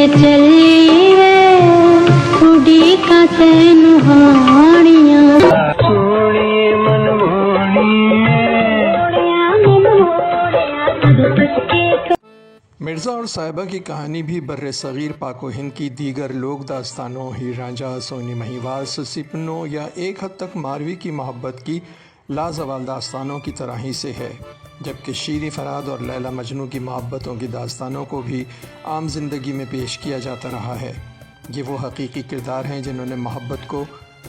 کے چلی ہے اڑی کا تینہاڑیاں سوڑی من مرزا اور صاحبہ کی کہانی بھی بر صغیر پاک و ہند کی دیگر لوک داستانوں ہیر رانجھا، سونی مہیوار، سسیپنو یا ایک حد تک ماروی کی محبت کی لازوال داستانوں کی طرح ہی سے ہے، جبکہ شیریں فرہاد اور لیلا مجنوں کی محبتوں کی داستانوں کو بھی عام زندگی میں پیش کیا جاتا رہا ہے۔ یہ وہ حقیقی کردار ہیں جنہوں نے محبت کو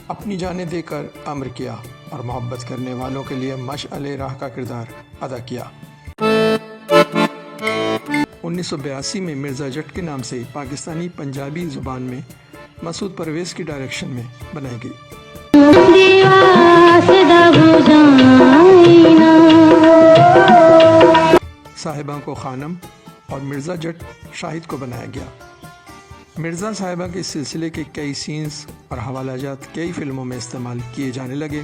اپنی جانیں دے کر امر کیا اور محبت کرنے والوں کے لیے مشعل راہ کا کردار ادا کیا۔ 1982 میں مرزا جٹ کے نام سے پاکستانی پنجابی زبان میں مسعود پرویز کی ڈائریکشن میں بنائی گئی۔ صاحبہ کو خانم اور مرزا جٹ شاہد کو بنایا گیا۔ مرزا صاحبہ کے سلسلے کے کئی سینز اور حوالہ جات کئی فلموں میں استعمال کیے جانے لگے۔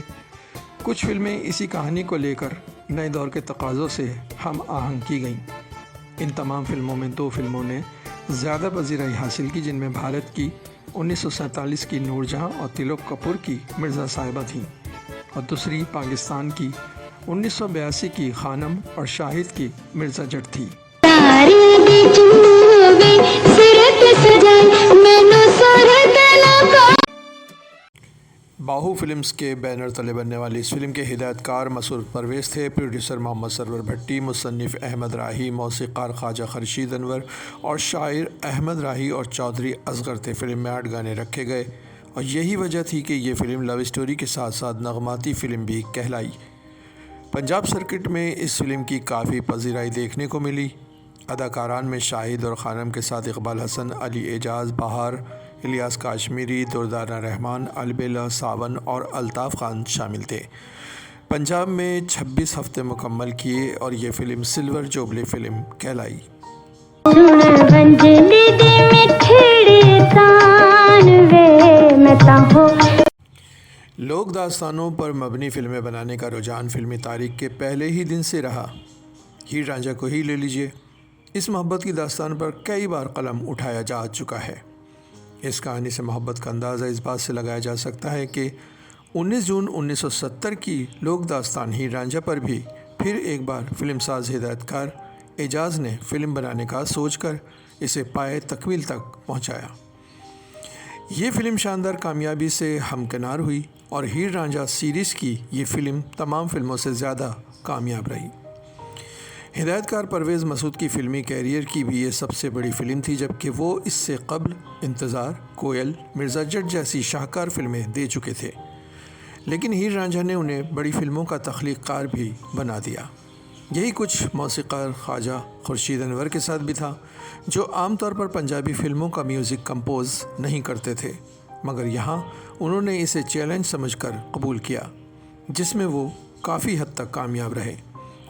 کچھ فلمیں اسی کہانی کو لے کر نئے دور کے تقاضوں سے ہم آہنگ کی گئیں۔ ان تمام فلموں میں 2 فلموں نے زیادہ پذیرائی حاصل کی، جن میں بھارت کی 1947 کی نور جہاں اور تلوک کپور کی مرزا صاحبہ تھیں، اور دوسری پاکستان کی 1982 کی خانم اور شاہد کی مرزا جٹ تھی۔ باہو فلمز کے بینر تلے بننے والی اس فلم کے ہدایت کار مسعود پرویز تھے، پروڈیوسر محمد سرور بھٹی، مصنف احمد راہی، موسیقار خواجہ خورشید انور اور شاعر احمد راہی اور چودھری اصغر تھے۔ فلم میں 8 گانے رکھے گئے اور یہی وجہ تھی کہ یہ فلم لو اسٹوری کے ساتھ ساتھ نغماتی فلم بھی کہلائی۔ پنجاب سرکٹ میں اس فلم کی کافی پذیرائی دیکھنے کو ملی۔ اداکاران میں شاہد اور خانم کے ساتھ اقبال حسن، علی اعجاز، بہار، الیاس کاشمیری، دردانہ رحمان، البیلا، ساون اور الطاف خان شامل تھے۔ پنجاب میں 26 ہفتے مکمل کیے اور یہ فلم سلور جوبلی فلم کہلائی۔ لوک داستانوں پر مبنی فلمیں بنانے کا رجحان فلمی تاریخ کے پہلے ہی دن سے رہا۔ ہیر رانجھا کو ہی لے لیجئے، اس محبت کی داستان پر کئی بار قلم اٹھایا جا چکا ہے۔ اس کہانی سے محبت کا اندازہ اس بات سے لگایا جا سکتا ہے کہ 19 جون 1970 کی لوک داستان ہیر رانجھا پر بھی پھر ایک بار فلم ساز ہدایت کار اعجاز نے فلم بنانے کا سوچ کر اسے پائے تکمیل تک پہنچایا۔ یہ فلم شاندار کامیابی سے ہمکنار ہوئی اور ہیر رانجھا سیریز کی یہ فلم تمام فلموں سے زیادہ کامیاب رہی۔ ہدایت کار پرویز مسعود کی فلمی کیریئر کی بھی یہ سب سے بڑی فلم تھی، جبکہ وہ اس سے قبل انتظار، کوئل، مرزا جٹ جیسی شاہکار فلمیں دے چکے تھے، لیکن ہیر رانجھا نے انہیں بڑی فلموں کا تخلیق کار بھی بنا دیا۔ یہی کچھ موسیقار خواجہ خورشید انور کے ساتھ بھی تھا، جو عام طور پر پنجابی فلموں کا میوزک کمپوز نہیں کرتے تھے، مگر یہاں انہوں نے اسے چیلنج سمجھ کر قبول کیا، جس میں وہ کافی حد تک کامیاب رہے۔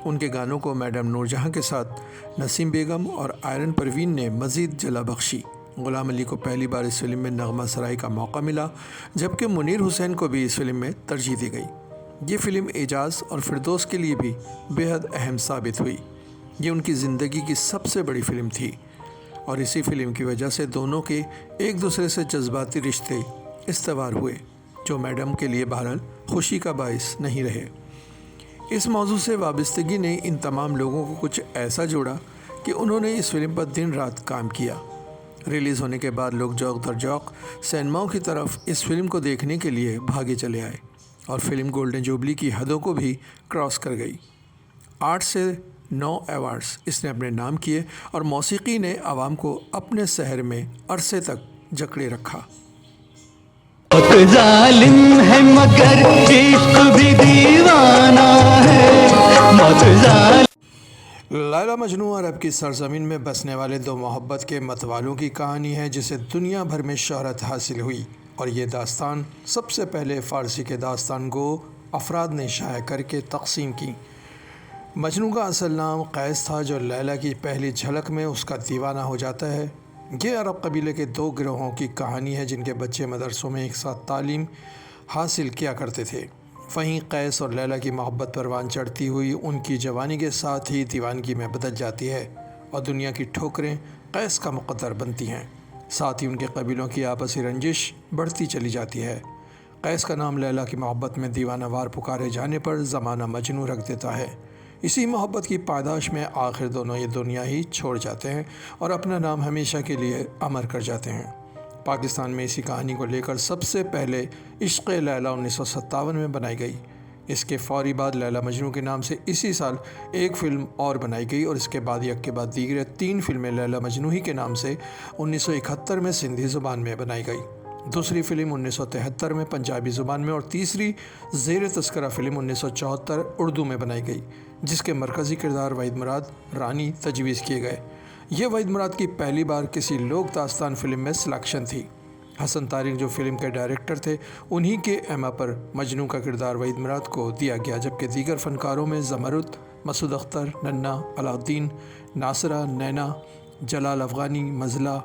ان کے گانوں کو میڈم نور جہاں کے ساتھ نسیم بیگم اور آئرن پروین نے مزید جلا بخشی۔ غلام علی کو پہلی بار اس فلم میں نغمہ سرائی کا موقع ملا، جبکہ منیر حسین کو بھی اس فلم میں ترجیح دی گئی۔ یہ فلم اعجاز اور فردوس کے لیے بھی بے حد اہم ثابت ہوئی۔ یہ ان کی زندگی کی سب سے بڑی فلم تھی اور اسی فلم کی وجہ سے دونوں کے ایک دوسرے سے جذباتی رشتے استوار ہوئے، جو میڈم کے لیے بہرحال خوشی کا باعث نہیں رہے۔ اس موضوع سے وابستگی نے ان تمام لوگوں کو کچھ ایسا جوڑا کہ انہوں نے اس فلم پر دن رات کام کیا۔ ریلیز ہونے کے بعد لوگ جوق در جوق سینماؤں کی طرف اس فلم کو دیکھنے کے لیے بھاگے چلے آئے اور فلم گولڈن جوبلی کی حدوں کو بھی کراس کر گئی۔ 8 سے 9 ایوارڈز اس نے اپنے نام کیے اور موسیقی نے عوام کو اپنے سحر میں عرصے تک جکڑے رکھا۔ ظالم ہے مگر عشق بھی دیوانہ ہے، موت ظالم۔ لیلا مجنوں عرب کی سرزمین میں بسنے والے 2 محبت کے متوالوں کی کہانی ہے، جسے دنیا بھر میں شہرت حاصل ہوئی، اور یہ داستان سب سے پہلے فارسی کے داستان گو افراد نے شائع کر کے تقسیم کی۔ مجنوں کا اصل نام قیس تھا، جو لیلا کی پہلی جھلک میں اس کا دیوانہ ہو جاتا ہے۔ یہ عرب قبیلے کے 2 گروہوں کی کہانی ہے، جن کے بچے مدرسوں میں ایک ساتھ تعلیم حاصل کیا کرتے تھے۔ وہیں قیس اور لیلا کی محبت پروان چڑھتی ہوئی ان کی جوانی کے ساتھ ہی دیوانگی میں بدل جاتی ہے اور دنیا کی ٹھوکریں قیس کا مقدر بنتی ہیں۔ ساتھ ہی ان کے قبیلوں کی آپسی رنجش بڑھتی چلی جاتی ہے۔ قیس کا نام لیلا کی محبت میں دیوانہ وار پکارے جانے پر زمانہ مجنوں رکھ دیتا ہے۔ اسی محبت کی پاداش میں آخر دونوں یہ دنیا ہی چھوڑ جاتے ہیں اور اپنا نام ہمیشہ کے لیے امر کر جاتے ہیں۔ پاکستان میں اسی کہانی کو لے کر سب سے پہلے عشق لیلا 1957 میں بنائی گئی۔ اس کے فوری بعد لیلا مجنوں کے نام سے اسی سال ایک فلم اور بنائی گئی اور اس کے بعد یک کے بعد دیگر 3 فلمیں لیلا مجنوں ہی کے نام سے 1971 میں سندھی زبان میں بنائی گئی، دوسری فلم 1973 میں پنجابی زبان میں اور تیسری زیر تذکرہ فلم 1974 اردو میں بنائی گئی، جس کے مرکزی کردار وحید مراد رانی تجویز کیے گئے۔ یہ وحید مراد کی پہلی بار کسی لوک داستان فلم میں سلیکشن تھی۔ حسن طارق جو فلم کے ڈائریکٹر تھے، انہی کے ایما پر مجنوں کا کردار وحید مراد کو دیا گیا، جبکہ دیگر فنکاروں میں زمرد، مسعود اختر، ننا، علاء الدین، ناصرہ، نینا، جلال افغانی، مزلہ،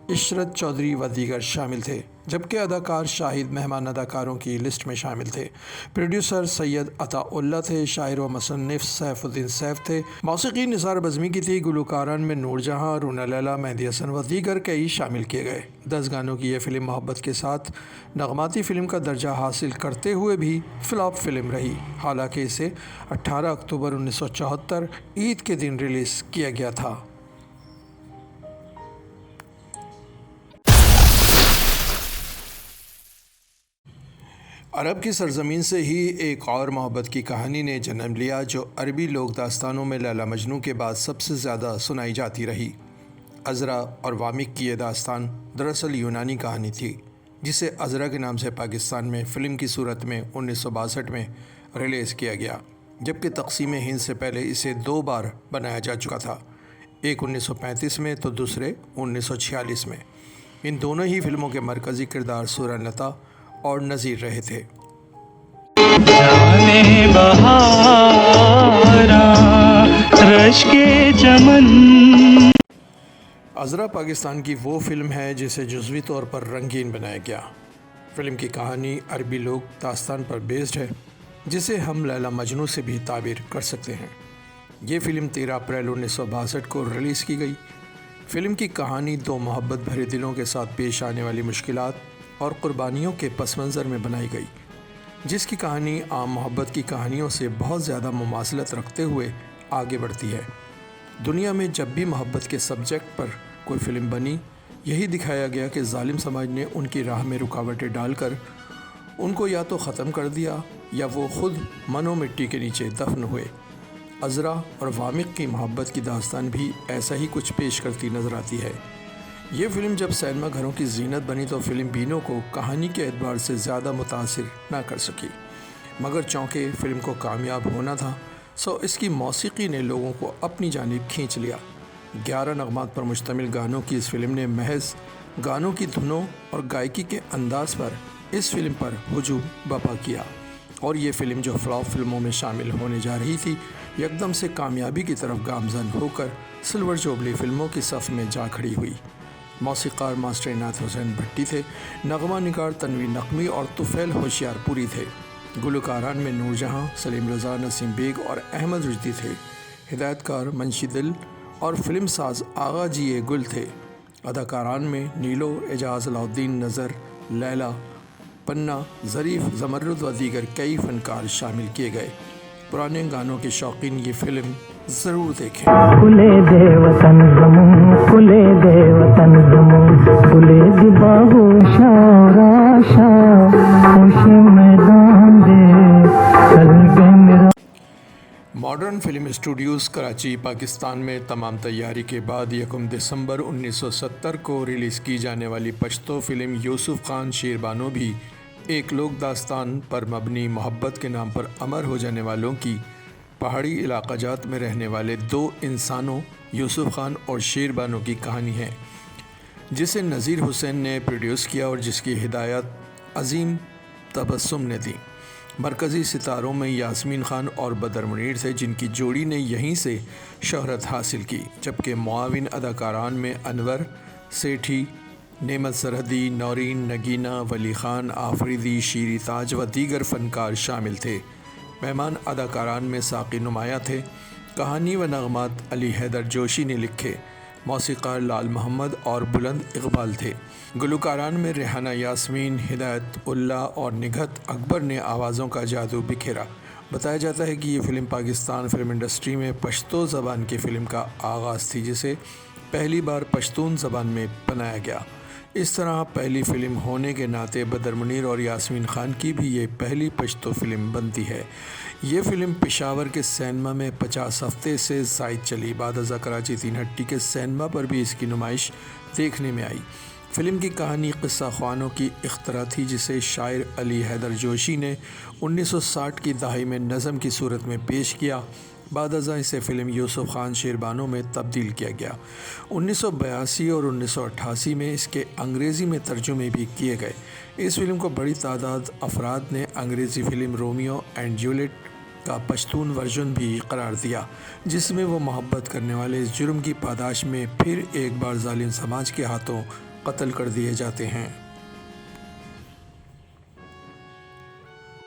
عشرت چودھری و دیگر شامل تھے، جبکہ اداکار شاہد مہمان اداکاروں کی لسٹ میں شامل تھے۔ پروڈیوسر سید عطا اللہ تھے، شاعر و مصنف سیف الدین سیف تھے، موسیقی نثار بزمی کی تھی، گلوکاران میں نور جہاں، رونا لیلا، مہدی حسن و دیگر کئی شامل کیے گئے۔ 10 گانوں کی یہ فلم محبت کے ساتھ نغماتی فلم کا درجہ حاصل کرتے ہوئے بھی فلاپ فلم رہی، حالانکہ اسے 18 اکتوبر 1974 عید کے دن ریلیز کیا گیا تھا۔ عرب کی سرزمین سے ہی ایک اور محبت کی کہانی نے جنم لیا جو عربی لوک داستانوں میں لیلا مجنوں کے بعد سب سے زیادہ سنائی جاتی رہی۔ عذرا اور وامق کی یہ داستان دراصل یونانی کہانی تھی، جسے عذرا کے نام سے پاکستان میں فلم کی صورت میں 1962 میں ریلیز کیا گیا، جبکہ تقسیم ہند سے پہلے اسے 2 بار بنایا جا چکا تھا، ایک 1935 میں تو دوسرے 1946 میں۔ ان دونوں ہی فلموں کے مرکزی کردار سورہ لتا اور نذیر رہے تھے۔ جانے بہارا رش کے چمن۔ عذرا پاکستان کی وہ فلم ہے جسے جزوی طور پر رنگین بنایا گیا۔ فلم کی کہانی عربی لوک داستان پر بیسڈ ہے، جسے ہم لیلا مجنوں سے بھی تعبیر کر سکتے ہیں۔ یہ فلم 13 اپریل 1962 کو ریلیز کی گئی۔ فلم کی کہانی 2 محبت بھرے دلوں کے ساتھ پیش آنے والی مشکلات اور قربانیوں کے پس منظر میں بنائی گئی، جس کی کہانی عام محبت کی کہانیوں سے بہت زیادہ مماثلت رکھتے ہوئے آگے بڑھتی ہے۔ دنیا میں جب بھی محبت کے سبجیکٹ پر کوئی فلم بنی، یہی دکھایا گیا کہ ظالم سماج نے ان کی راہ میں رکاوٹیں ڈال کر ان کو یا تو ختم کر دیا یا وہ خود من و مٹی کے نیچے دفن ہوئے۔ عذرا اور وامق کی محبت کی داستان بھی ایسا ہی کچھ پیش کرتی نظر آتی ہے۔ یہ فلم جب سینما گھروں کی زینت بنی تو فلم بینوں کو کہانی کے اعتبار سے زیادہ متاثر نہ کر سکی، مگر چونکہ فلم کو کامیاب ہونا تھا سو اس کی موسیقی نے لوگوں کو اپنی جانب کھینچ لیا۔ 11 نغمات پر مشتمل گانوں کی اس فلم نے محض گانوں کی دھنوں اور گائیکی کے انداز پر اس فلم پر ہجوم برپا کیا، اور یہ فلم جو فلاپ فلموں میں شامل ہونے جا رہی تھی، یکدم سے کامیابی کی طرف گامزن ہو کر سلور جوبلی فلموں کی صف میں جا کھڑی ہوئی۔ موسیقار ماسٹر عنایت حسین بھٹی تھے، نغمہ نگار تنویر نقوی اور طفیل ہوشیار پوری تھے، گلوکاران میں نور جہاں، سلیم رضا، نسیم بیگ اور احمد رشدی تھے، ہدایت کار منشی دل اور فلم ساز آغا جی گل تھے، اداکاران میں نیلو، اعجاز، علاء الدین، نظر، لیلا، پنہ، ظریف، زمرد و دیگر کئی فنکار شامل کیے گئے۔ پرانے گانوں کے شوقین یہ فلم ضرور دیکھیں۔ پھولے دے وطن زموں، پھولے دے وطن زموں، پھولے دی باہو شاورا شاہ، خوش میدان دے چل گئے میرا۔ Modern film studios Karachi Pakistan میں تمام تیاری کے بعد 1 دسمبر 1970 کو ریلیز کی جانے والی پشتو فلم یوسف خان شیر بانو بھی ایک لوک داستان پر مبنی محبت کے نام پر امر ہو جانے والوں کی پہاڑی علاقہ جات میں رہنے والے 2 انسانوں یوسف خان اور شیر بانو کی کہانی ہے، جسے نذیر حسین نے پروڈیوس کیا اور جس کی ہدایت عظیم تبسم نے دی۔ مرکزی ستاروں میں یاسمین خان اور بدر منیر تھے، جن کی جوڑی نے یہیں سے شہرت حاصل کی، جبکہ معاون اداکاران میں انور سیٹھی، نعمت سرحدی، نورین، نگینہ، ولی خان آفریدی، شیری تاج و دیگر فنکار شامل تھے۔ مہمان اداکاران میں ساقی نمایاں تھے۔ کہانی و نغمات علی حیدر جوشی نے لکھے، موسیقار لال محمد اور بلند اقبال تھے۔ گلوکاران میں ریحانہ یاسمین، ہدایت اللہ اور نگہت اکبر نے آوازوں کا جادو بکھیرا۔ بتایا جاتا ہے کہ یہ فلم پاکستان فلم انڈسٹری میں پشتو زبان کی فلم کا آغاز تھی، جسے پہلی بار پشتون زبان میں بنایا گیا۔ اس طرح پہلی فلم ہونے کے ناطے بدر منیر اور یاسمین خان کی بھی یہ پہلی پشتو فلم بنتی ہے۔ یہ فلم پشاور کے سینما میں 50 ہفتے سے زائد چلی۔ بعد ازاں کراچی 3 ہٹی کے سینما پر بھی اس کی نمائش دیکھنے میں آئی۔ فلم کی کہانی قصہ خوانوں کی اختراع تھی، جسے شاعر علی حیدر جوشی نے 1960 کی دہائی میں نظم کی صورت میں پیش کیا۔ بعد ازاں اسے فلم یوسف خان شیربانو میں تبدیل کیا گیا۔ 1982 اور 1988 میں اس کے انگریزی میں ترجمے بھی کیے گئے۔ اس فلم کو بڑی تعداد افراد نے انگریزی فلم رومیو اینڈ جولیٹ کا پشتون ورژن بھی قرار دیا، جس میں وہ محبت کرنے والے اس جرم کی پاداش میں پھر ایک بار ظالم سماج کے ہاتھوں قتل کر دیے جاتے ہیں۔